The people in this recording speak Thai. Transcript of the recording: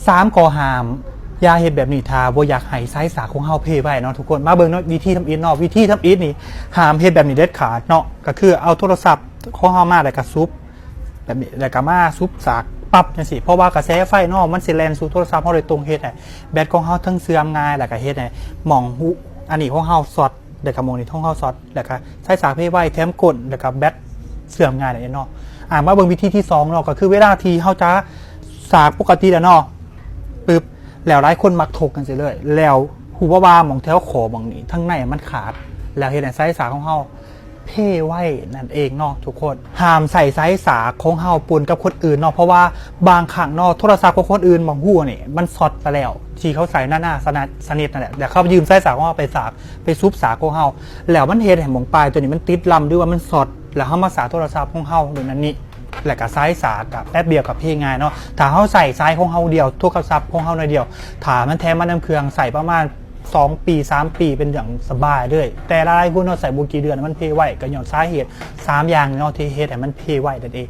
3ข้อห้ามอย่าเฮ็ดแบบนี้ถ้าบ่อยากให้สายสาของเฮาเพไว้เนาะทุกคนมาเบิ่งเนาะวิธีทำอิฐเนาะวิธีทำอิฐนี่ห้ามเฮ็ดแบบนี้เด็ดขาดเนาะก็คือเอาโทรศัพท์ของเฮามาแล้วก็ซุบแบบนี้แล้วก็มาซุบสากปั๊บจังซี่เพราะว่ากระแสไฟเนาะมันสิแล่นสู่โทรศัพท์เฮาโดยตรงเฮ็ดให้แบตของเฮาทั้งเสื่อมง่ายแล้วก็เฮ็ดให้หม่องหูอันนี้ของเฮาช็อตแล้วก็หม่องนี้ของเฮาช็อตแล้วก็สายสากเพไว้แถมกดแล้วก็แบตเสื่อมง่ายเลยเนาะมาเบิ่งวิธีที่2เนาะก็คือเวลาที่เฮาจะสากปกติแล้วเนาะปึ๊บแล้วหลายคนมักถกกันสิเลยแล้วหูว่าหม่องแถวคอหม่องนี้ทั้งในมันขาดแล้วเฮ็ดให้สายสากของเฮาเพ่ไว้นั่นเองเนาะทุกคนห้ามใส่สายสากของเฮาปนกับคนอื่นเนาะเพราะว่าบางครั้งเนาะโทรศัพท์ของคนอื่นบางหูนี่มันช็อตไปแล้วที่เขาใส่หน้าสนิทนั่นแหละแต่เขายืมสายสากของเฮาไปสากไปซุบสากของเฮาแล้วมันเฮ็ดให้หม่องปลายตัวนี้มันติดลำด้วยว่ามันช็อตแล้วเฮามาสากโทรศัพท์ของเฮาโดยนั้นนี่แล้วก็สายสากกับแป๊บเดียวกับเพลงง่ายเนาะถ้าเฮาใส่สายของเฮาเดียวโทรศัพท์ของเฮาในเดียวถ้ามันแถมมันน้ำเครื่องใส่ประมาณ2 ปี3 ปีเป็นอย่างสบายเลยแต่หลายผู้เนาะใส่บุกี่เดือนมันเพไว้ก็ย้อนสาเหตุ3อย่างเนาะที่เฮ็ดให้มันเพไว้นั่นเอง